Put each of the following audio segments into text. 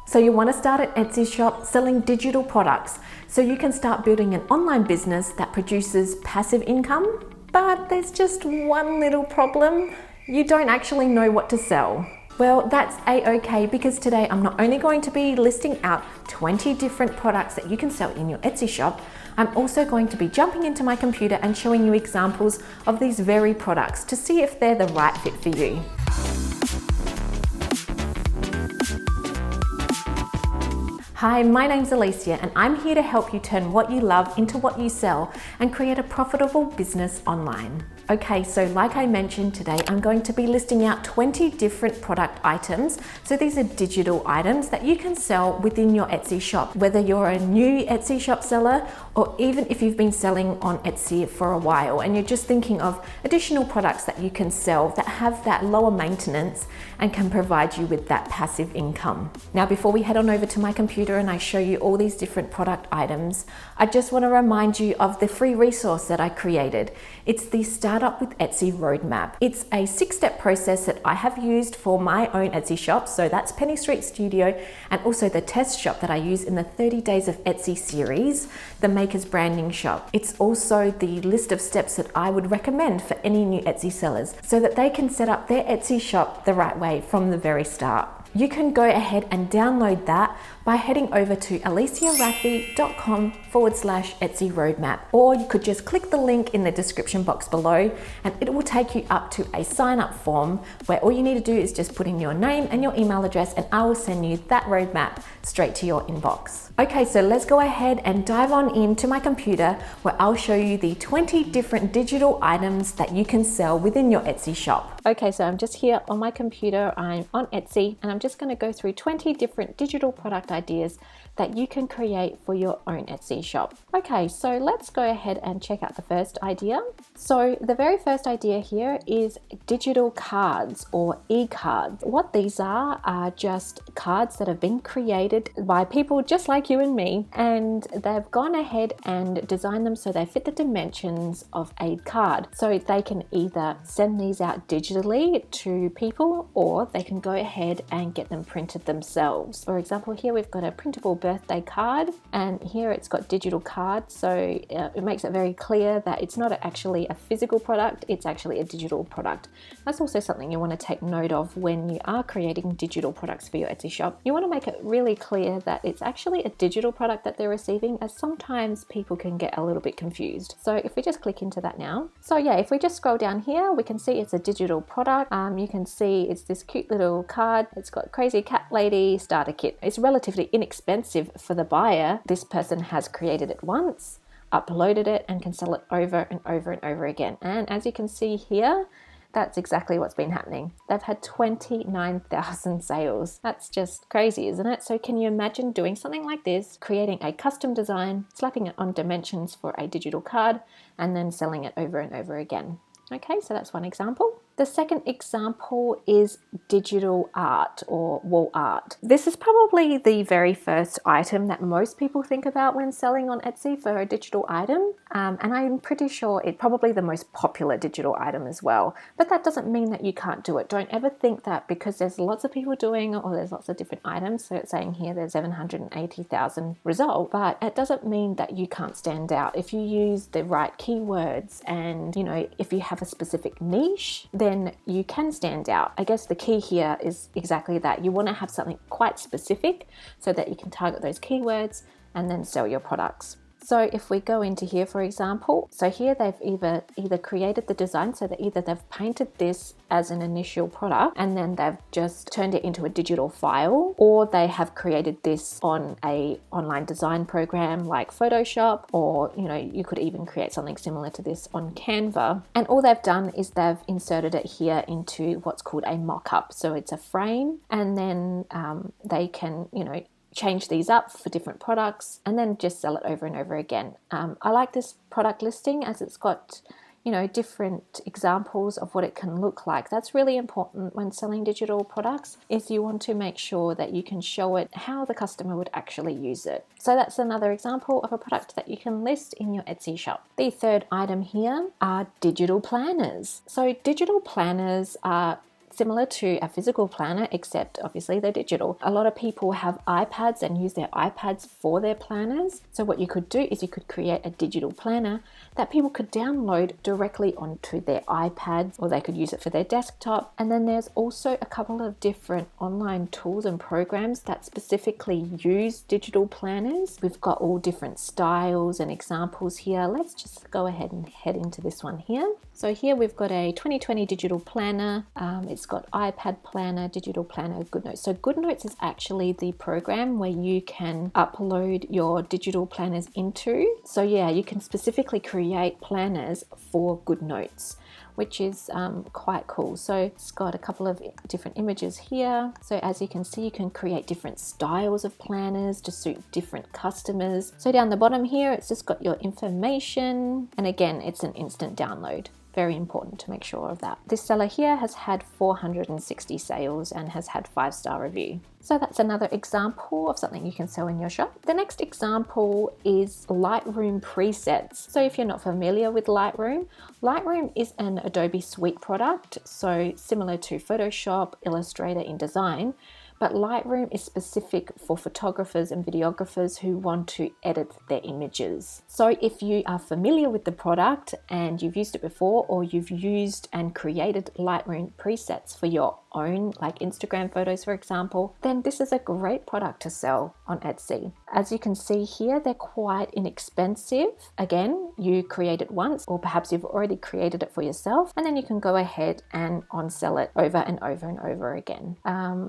So you want to start an Etsy shop selling digital products so you can start building an online business that produces passive income, but there's just one little problem. You don't actually know what to sell. Well, that's a-okay, because today I'm not only going to be listing out 20 different products that you can sell in your Etsy shop, I'm also going to be jumping into my computer and showing you examples of these very products to see if they're the right fit for you. Hi, my name's Alicia and I'm here to help you turn what you love into what you sell and create a profitable business online. Okay, so like I mentioned today, I'm going to be listing out 20 different product items. So these are digital items that you can sell within your Etsy shop, whether you're a new Etsy shop seller or even if you've been selling on Etsy for a while and you're just thinking of additional products that you can sell that have that lower maintenance and can provide you with that passive income. Now, before we head on over to my computer and I show you all these different product items, I just want to remind you of the free resource that I created. It's the Startup with Etsy Roadmap. It's a 6-step process that I have used for my own Etsy shop. So that's Penny Street Studio and also the test shop that I use in the 30 Days of Etsy series, the Maker's Branding Shop. It's also the list of steps that I would recommend for any new Etsy sellers so that they can set up their Etsy shop the right way from the very start. You can go ahead and download that by heading over to aliciarafiei.com/Etsy roadmap, or you could just click the link in the description box below and it will take you up to a sign up form where all you need to do is just put in your name and your email address and I will send you that roadmap straight to your inbox. Okay, so let's go ahead and dive on into my computer where I'll show you the 20 different digital items that you can sell within your Etsy shop. Okay, so I'm just here on my computer, I'm on Etsy and I'm just going to go through 20 different digital product ideas that you can create for your own Etsy shop. Okay, so let's go ahead and check out the first idea. So the very first idea here is digital cards or e-cards. What these are just cards that have been created by people just like you and me, and they've gone ahead and designed them so they fit the dimensions of a card. So they can either send these out digitally to people or they can go ahead and get them printed themselves. For example, here we've got a printable birthday card and here it's got digital cards, so it makes it very clear that it's not actually a physical product, it's actually a digital product. That's also something you want to take note of when you are creating digital products for your Etsy shop. You want to make it really clear that it's actually a digital product that they're receiving, as sometimes people can get a little bit confused. So if we just click into that now, so yeah, if we just scroll down here, we can see it's a digital product. You can see it's this cute little card. It's got crazy cat lady starter kit. It's relatively inexpensive for the buyer. This person has created it once, uploaded it, and can sell it over and over and over again. And as you can see here, that's exactly what's been happening. They've had 29,000 sales. That's just crazy, isn't it? So can you imagine doing something like this, creating a custom design, slapping it on dimensions for a digital card, and then selling it over and over again? Okay, so that's one example. The second example is digital art or wall art. This is probably the very first item that most people think about when selling on Etsy for a digital item. And I'm pretty sure it's probably the most popular digital item as well. But that doesn't mean that you can't do it. Don't ever think that because there's lots of people doing it or there's lots of different items. So it's saying here there's 780,000 results, but it doesn't mean that you can't stand out. If you use the right keywords and, if you have a specific niche, then you can stand out. I guess the key here is exactly that. You want to have something quite specific so that you can target those keywords and then sell your products. So if we go into here, for example, so here they've either created the design, so that either they've painted this as an initial product and then they've just turned it into a digital file, or they have created this on a online design program like Photoshop, or you could even create something similar to this on Canva. And all they've done is they've inserted it here into what's called a mock-up. So it's a frame, and then they can, change these up for different products and then just sell it over and over again. I like this product listing as it's got different examples of what it can look like. That's really important when selling digital products, is you want to make sure that you can show it how the customer would actually use it. So that's another example of a product that you can list in your Etsy shop. The third item here are digital planners. So digital planners are similar to a physical planner, except obviously they're digital. A lot of people have iPads and use their iPads for their planners. So what you could do is you could create a digital planner that people could download directly onto their iPads, or they could use it for their desktop. And then there's also a couple of different online tools and programs that specifically use digital planners. We've got all different styles and examples here. Let's just go ahead and head into this one here. So here we've got a 2020 digital planner. It's got iPad planner, digital planner, GoodNotes. So GoodNotes is actually the program where you can upload your digital planners into. So yeah, you can specifically create planners for GoodNotes, which is quite cool. So it's got a couple of different images here. So as you can see, you can create different styles of planners to suit different customers. So down the bottom here, it's just got your information. And again, it's an instant download. Very important to make sure of that. This seller here has had 460 sales and has had 5-star review. So that's another example of something you can sell in your shop. The next example is Lightroom Presets. So if you're not familiar with Lightroom, Lightroom is an Adobe Suite product, so similar to Photoshop, Illustrator, InDesign. But Lightroom is specific for photographers and videographers who want to edit their images. So if you are familiar with the product and you've used it before, or you've used and created Lightroom presets for your own, like Instagram photos, for example, then this is a great product to sell on Etsy. As you can see here, they're quite inexpensive. Again, you create it once, or perhaps you've already created it for yourself, and then you can go ahead and on-sell it over and over and over again.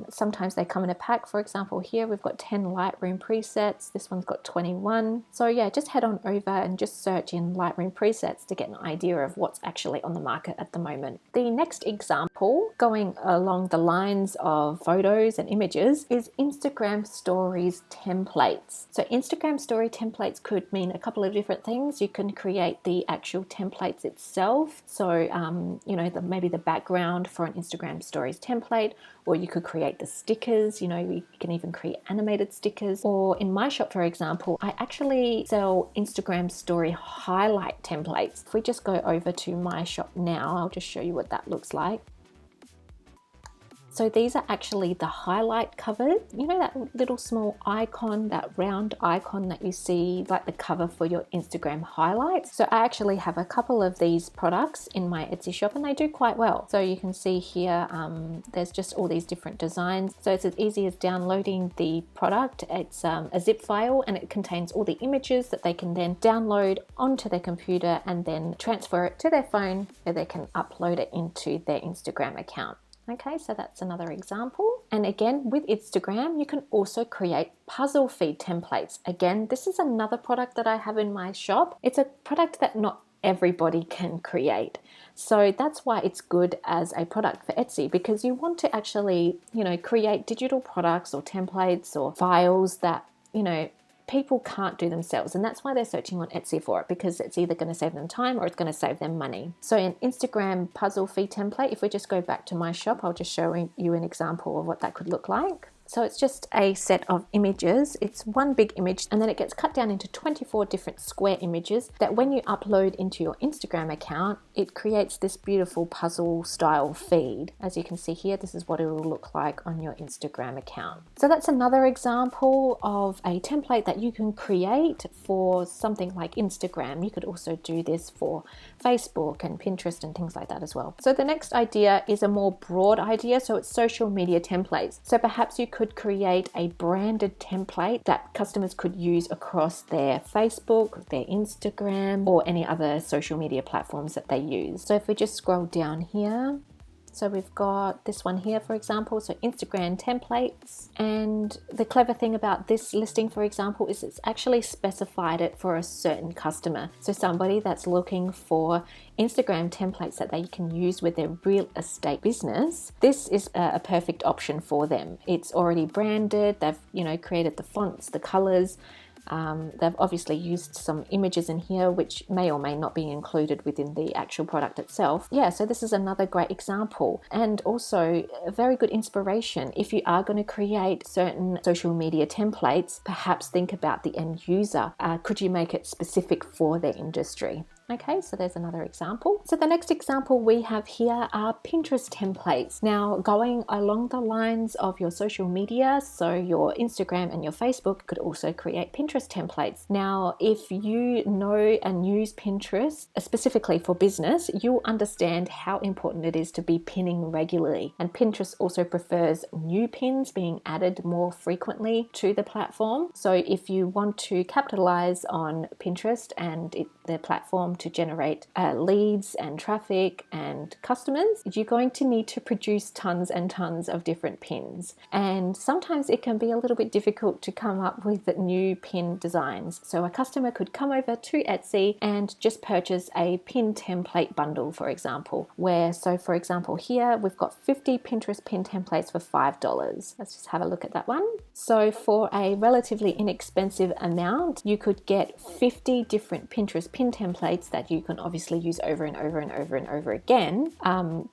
Sometimes they come in a pack. For example, here we've got 10 Lightroom presets. This one's got 21. So yeah, just head on over and just search in Lightroom presets to get an idea of what's actually on the market at the moment. The next example, going along the lines of photos and images, is Instagram Stories templates. So Instagram Story templates could mean a couple of different things. You can create the actual templates itself. So, maybe the background for an Instagram Stories template, or you could create the stickers. You can even create animated stickers. Or in my shop, for example, I actually sell Instagram Story highlight templates. If we just go over to my shop now, I'll just show you what that looks like. So these are actually the highlight covers. You know that little small icon, that round icon that you see, like the cover for your Instagram highlights? So I actually have a couple of these products in my Etsy shop, and they do quite well. So you can see here, there's just all these different designs. So it's as easy as downloading the product. It's a zip file, and it contains all the images that they can then download onto their computer and then transfer it to their phone, where they can upload it into their Instagram account. Okay, so that's another example. And again, with Instagram, you can also create puzzle feed templates. Again, this is another product that I have in my shop. It's a product that not everybody can create. So that's why it's good as a product for Etsy, because you want to actually, create digital products or templates or files that, people can't do themselves, and that's why they're searching on Etsy for it, because it's either going to save them time or it's going to save them money. So an Instagram puzzle feed template, if we just go back to my shop, I'll just show you an example of what that could look like. So it's just a set of images. It's one big image, and then it gets cut down into 24 different square images that when you upload into your Instagram account, it creates this beautiful puzzle style feed. As you can see here, this is what it will look like on your Instagram account. So that's another example of a template that you can create for something like Instagram. You could also do this for Facebook and Pinterest and things like that as well. So the next idea is a more broad idea. So it's social media templates. So perhaps you could create a branded template that customers could use across their Facebook, their Instagram, or any other social media platforms that they use. So if we just scroll down here, so we've got this one here, for example, so Instagram templates. And the clever thing about this listing, for example, is it's actually specified it for a certain customer. So somebody that's looking for Instagram templates that they can use with their real estate business, this is a perfect option for them. It's already branded. They've, created the fonts, the colors. They've obviously used some images in here which may or may not be included within the actual product itself. Yeah, so this is another great example, and also a very good inspiration. If you are going to create certain social media templates, perhaps think about the end user. Could you make it specific for their industry? Okay, so there's another example. So the next example we have here are Pinterest templates. Now, going along the lines of your social media, so your Instagram and your Facebook could also create Pinterest templates. Now, if you know and use Pinterest specifically for business, you'll understand how important it is to be pinning regularly. And Pinterest also prefers new pins being added more frequently to the platform. So if you want to capitalize on Pinterest and the platform to generate leads and traffic and customers, you're going to need to produce tons and tons of different pins. And sometimes it can be a little bit difficult to come up with new pin designs. So a customer could come over to Etsy and just purchase a pin template bundle, for example, for example, here we've got 50 Pinterest pin templates for $5. Let's just have a look at that one. So for a relatively inexpensive amount, you could get 50 different Pinterest pin templates that you can obviously use over and over and over and over again,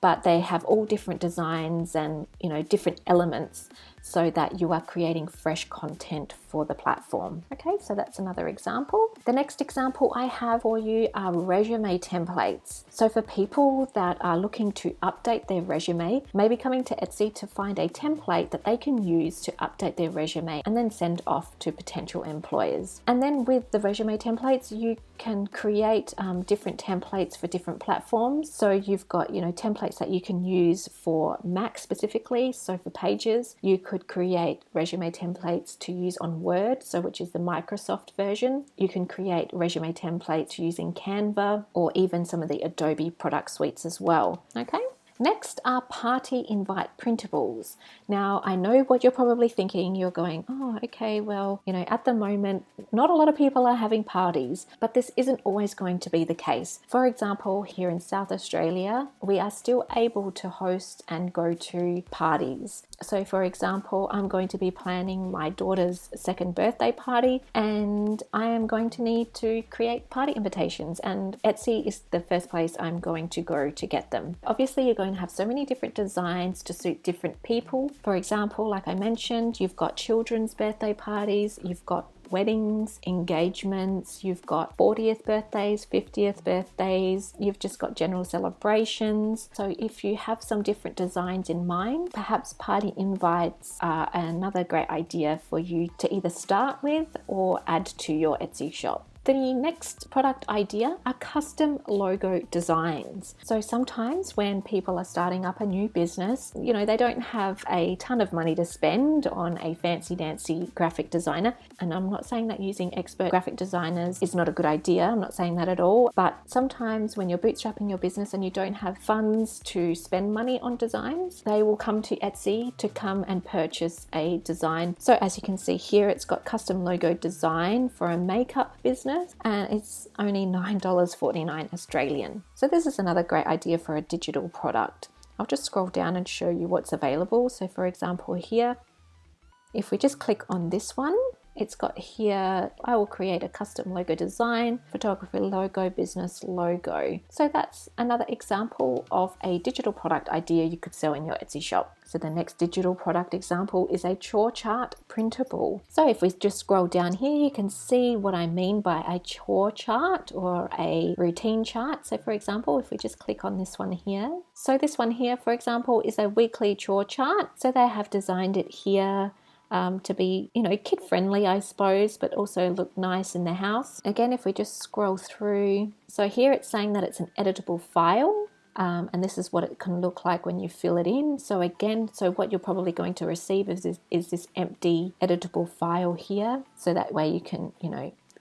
but they have all different designs and different elements so that you are creating fresh content for the platform. Okay, so that's another example. The next example I have for you are resume templates. So for people that are looking to update their resume, maybe coming to Etsy to find a template that they can use to update their resume and then send off to potential employers. And then with the resume templates, you can create different templates for different platforms. So you've got, templates that you can use for Mac specifically. So for Pages, you could create resume templates to use on Word, which is the Microsoft version. You can create resume templates using Canva or even some of the Adobe product suites as well. Okay. Next are party invite printables. Now, I know what you're probably thinking. You're going, oh, okay, well, at the moment, not a lot of people are having parties, but this isn't always going to be the case. For example, here in South Australia, we are still able to host and go to parties. So for example, I'm going to be planning my daughter's second birthday party, and I am going to need to create party invitations, and Etsy is the first place I'm going to go to get them. Obviously, you're going to have so many different designs to suit different people. For example, like I mentioned, you've got children's birthday parties, you've got weddings, engagements, you've got 40th birthdays, 50th birthdays, you've just got general celebrations. So if you have some different designs in mind, perhaps party invites are another great idea for you to either start with or add to your Etsy shop. The next product idea are custom logo designs. So sometimes when people are starting up a new business, they don't have a ton of money to spend on a fancy dancy graphic designer. And I'm not saying that using expert graphic designers is not a good idea. I'm not saying that at all. But sometimes when you're bootstrapping your business and you don't have funds to spend money on designs, they will come to Etsy to come and purchase a design. So as you can see here, it's got custom logo design for a makeup business, and it's only $9.49 Australian. So this is another great idea for a digital product. I'll just scroll down and show you what's available. So for example here, if we just click on this one, it's got here, I will create a custom logo design, photography logo, business logo. So that's another example of a digital product idea you could sell in your Etsy shop. So the next digital product example is a chore chart printable. So if we just scroll down here, you can see what I mean by a chore chart or a routine chart. So for example, if we just click on this one here. So this one here, for example, is a weekly chore chart. So they have designed it here to be, kid friendly, I suppose, but also look nice in the house. Again, if we just scroll through, so here it's saying that it's an editable file, and this is what it can look like when you fill it in. So again, what you're probably going to receive is this empty editable file here. So that way you can,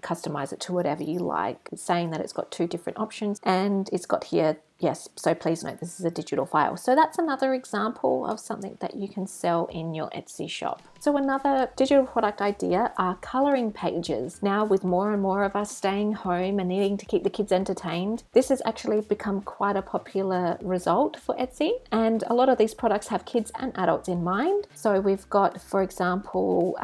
customize it to whatever you like. It's saying that it's got two different options, and it's got here, yes, so please note this is a digital file. So that's another example of something that you can sell in your Etsy shop. So another digital product idea are coloring pages. Now with more and more of us staying home and needing to keep the kids entertained, this has actually become quite a popular result for Etsy. And a lot of these products have kids and adults in mind. So we've got, for example,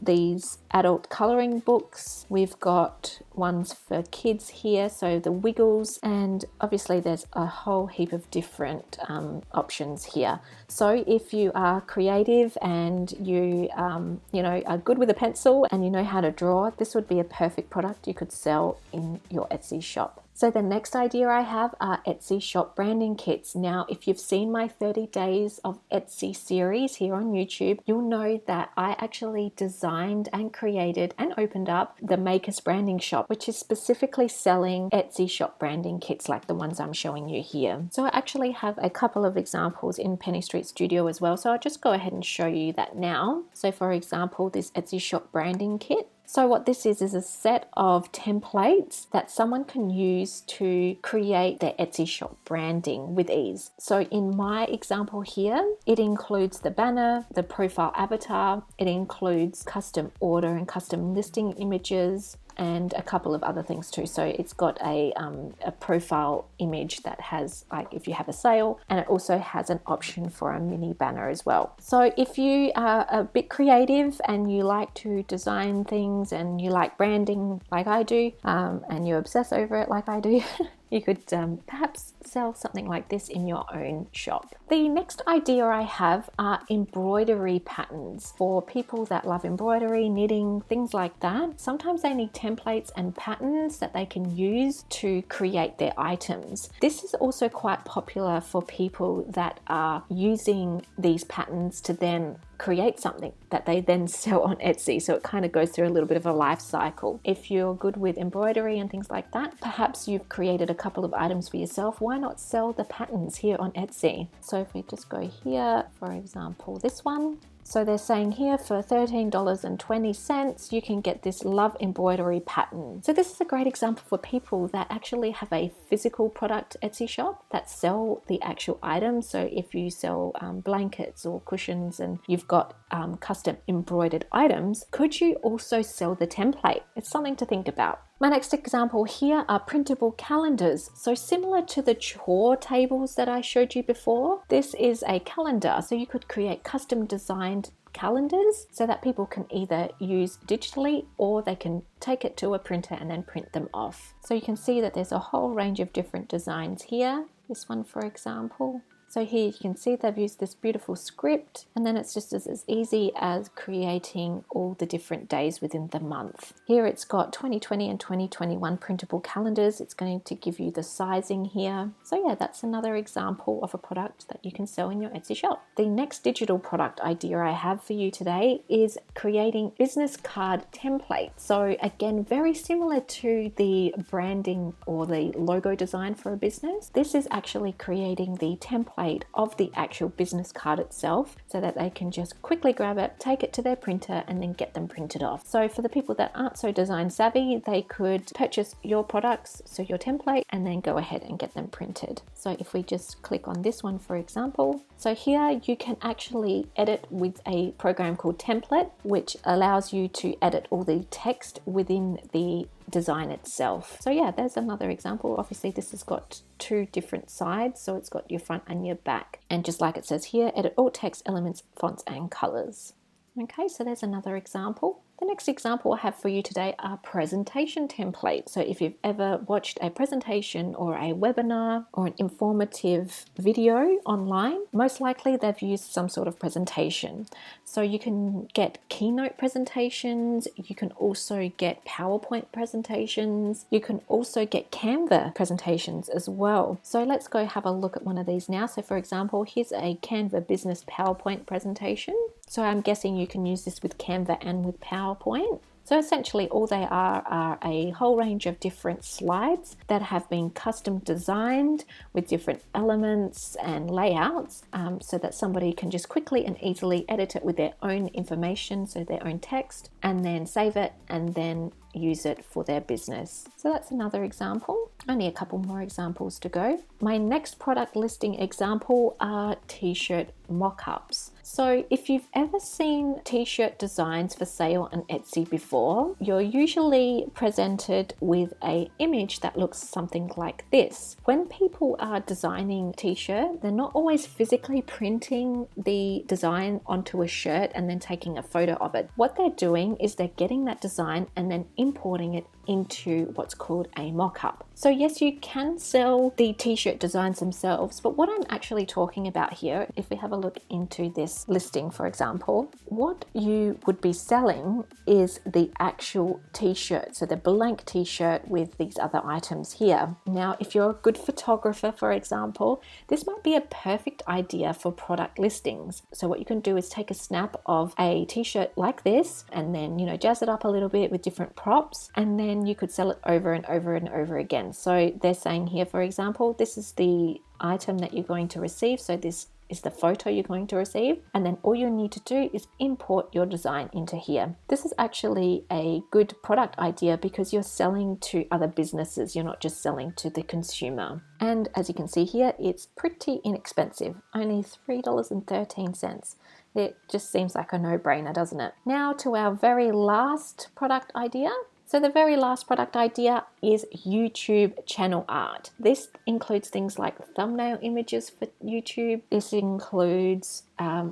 these adult coloring books. We've got ones for kids here, so the Wiggles, and obviously there's a whole heap of different options here. So if you are creative and you are good with a pencil and you know how to draw, this would be a perfect product you could sell in your Etsy shop. So the next idea I have are Etsy shop branding kits. Now, if you've seen my 30 days of Etsy series here on YouTube, you'll know that I actually designed and created and opened up the Makers Branding Shop, which is specifically selling Etsy shop branding kits like the ones I'm showing you here. So I actually have a couple of examples in Penny Street Studio as well. So I'll just go ahead and show you that now. So for example, this Etsy shop branding kit. So what this is a set of templates that someone can use to create their Etsy shop branding with ease. So in my example here, it includes the banner, the profile avatar, it includes custom order and custom listing images, and a couple of other things too. So it's got a profile image that has, like, if you have a sale, and it also has an option for a mini banner as well. So if you are a bit creative and you like to design things and you like branding like I do, and you obsess over it like I do, you could perhaps sell something like this in your own shop. The next idea I have are embroidery patterns for people that love embroidery, knitting, things like that. Sometimes they need templates and patterns that they can use to create their items. This is also quite popular for people that are using these patterns to then create something that they then sell on Etsy. So it kind of goes through a little bit of a life cycle. If you're good with embroidery and things like that, perhaps you've created a couple of items for yourself. Why not sell the patterns here on Etsy? So if we just go here, for example, this one. So they're saying here for $13.20, you can get this love embroidery pattern. So this is a great example for people that actually have a physical product Etsy shop that sell the actual items. So if you sell blankets or cushions and you've got custom embroidered items, could you also sell the template? It's something to think about. My next example here are printable calendars. So similar to the Chore tables that I showed you before, this is a calendar. So you could create custom designed calendars so that people can either use digitally or they can take it to a printer and then print them off. So you can see that there's a whole range of different designs here. This one, for example. So here you can see they've used this beautiful script, and then it's just as easy as creating all the different days within the month. Here it's got 2020 and 2021 printable calendars. It's going to give you the sizing here. So yeah, that's another example of a product that you can sell in your Etsy shop. The next digital product idea I have for you today is creating business card templates. So again, very similar to the branding or the logo design for a business. This is actually creating the template of the actual business card itself so that they can just quickly grab it, take it to their printer, and then get them printed off. So for the people that aren't so design savvy, they could purchase your products, so your template, and then go ahead and get them printed. So if we just click on this one, for example, so here you can actually edit with a program called Template, which allows you to edit all the text within the design itself. So yeah, there's another example. Obviously this has got two different sides, so it's got your front and your back, and just like it says here, edit all text elements, fonts and colors. Okay, so there's another example. The next example I have for you today are presentation templates. So if you've ever watched a presentation or a webinar or an informative video online, most likely they've used some sort of presentation. So you can get keynote presentations, you can also get PowerPoint presentations, you can also get Canva presentations as well. So let's go have a look at one of these now. So for example, here's a Canva business PowerPoint presentation. So I'm guessing you can use this with Canva and with PowerPoint. So essentially all they are a whole range of different slides that have been custom designed with different elements and layouts so that somebody can just quickly and easily edit it with their own information, so their own text, and then save it and then use it for their business. So that's another example. Only a couple more examples to go. My next product listing example are T-shirt mockups. So if you've ever seen T-shirt designs for sale on Etsy before, you're usually presented with an image that looks something like this. When people are designing T-shirt, they're not always physically printing the design onto a shirt and then taking a photo of it. What they're doing is they're getting that design and then importing it into what's called a mock-up. So So yes, you can sell the t-shirt designs themselves, but what I'm actually talking about here, if we have a look into this listing, for example, what you would be selling is the actual t-shirt. So the blank t-shirt with these other items here. Now, if you're a good photographer, for example, this might be a perfect idea for product listings. So what you can do is take a snap of a t-shirt like this and then, jazz it up a little bit with different props, and then you could sell it over and over and over again. So they're saying here, for example, this is the item that you're going to receive. So this is the photo you're going to receive, and then all you need to do is import your design into here. This is actually a good product idea because you're selling to other businesses, you're not just selling to the consumer. And as you can see here, it's pretty inexpensive, only $3.13. It just seems like a no-brainer, doesn't it? Now to our very last product idea. So the very last product idea is YouTube channel art. This includes things like thumbnail images for YouTube. This includes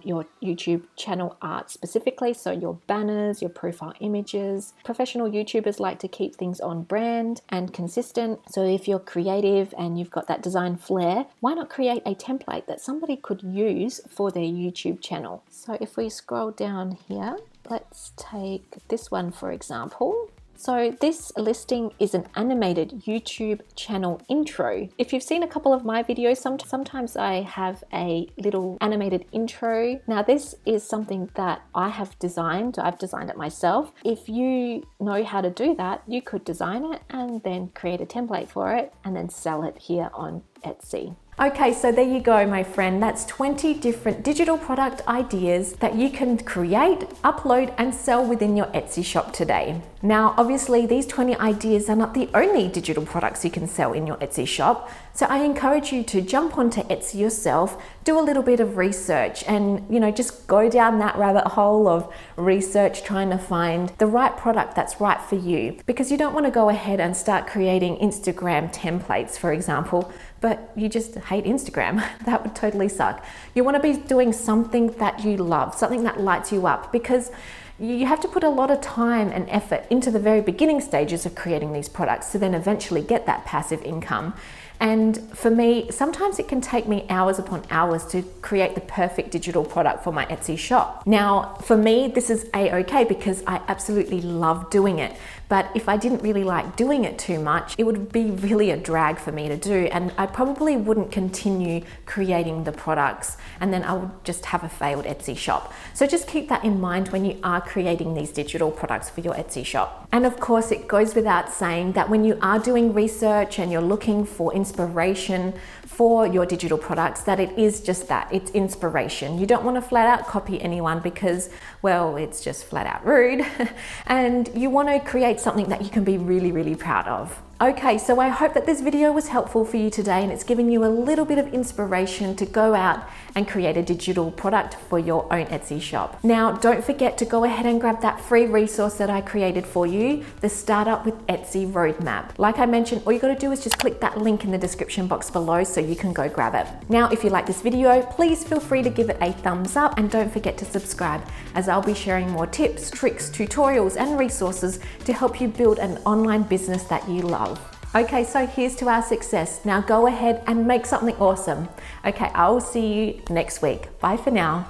your YouTube channel art specifically, so your banners, your profile images. Professional YouTubers like to keep things on brand and consistent. So if you're creative and you've got that design flair, why not create a template that somebody could use for their YouTube channel? So if we scroll down here, let's take this one for example. So this listing is an animated YouTube channel intro. If you've seen a couple of my videos, sometimes I have a little animated intro. Now this is something that I have designed. I've designed it myself. If you know how to do that, you could design it and then create a template for it and then sell it here on Etsy. Okay, so there you go, my friend. That's 20 different digital product ideas that you can create, upload, and sell within your Etsy shop today. Now, obviously, these 20 ideas are not the only digital products you can sell in your Etsy shop. So I encourage you to jump onto Etsy yourself, do a little bit of research, and just go down that rabbit hole of research, trying to find the right product that's right for you. Because you don't want to go ahead and start creating Instagram templates, for example, but you just hate Instagram. That would totally suck. You want to be doing something that you love, something that lights you up, because you have to put a lot of time and effort into the very beginning stages of creating these products to then eventually get that passive income. And for me, sometimes it can take me hours upon hours to create the perfect digital product for my Etsy shop. Now, for me, this is a-okay because I absolutely love doing it. But if I didn't really like doing it too much, it would be really a drag for me to do. And I probably wouldn't continue creating the products, and then I would just have a failed Etsy shop. So just keep that in mind when you are creating these digital products for your Etsy shop. And of course, it goes without saying that when you are doing research and you're looking for inspiration for your digital products, that it is just that, it's inspiration. You don't want to flat out copy anyone because, well, it's just flat out rude. And you want to create something that you can be really, really proud of. Okay, so I hope that this video was helpful for you today and it's given you a little bit of inspiration to go out and create a digital product for your own Etsy shop. Now, don't forget to go ahead and grab that free resource that I created for you, the Startup with Etsy Roadmap. Like I mentioned, all you gotta do is just click that link in the description box below so you can go grab it. Now, if you like this video, please feel free to give it a thumbs up and don't forget to subscribe, as I'll be sharing more tips, tricks, tutorials, and resources to help you build an online business that you love. Okay, so here's to our success. Now go ahead and make something awesome. Okay, I will see you next week. Bye for now.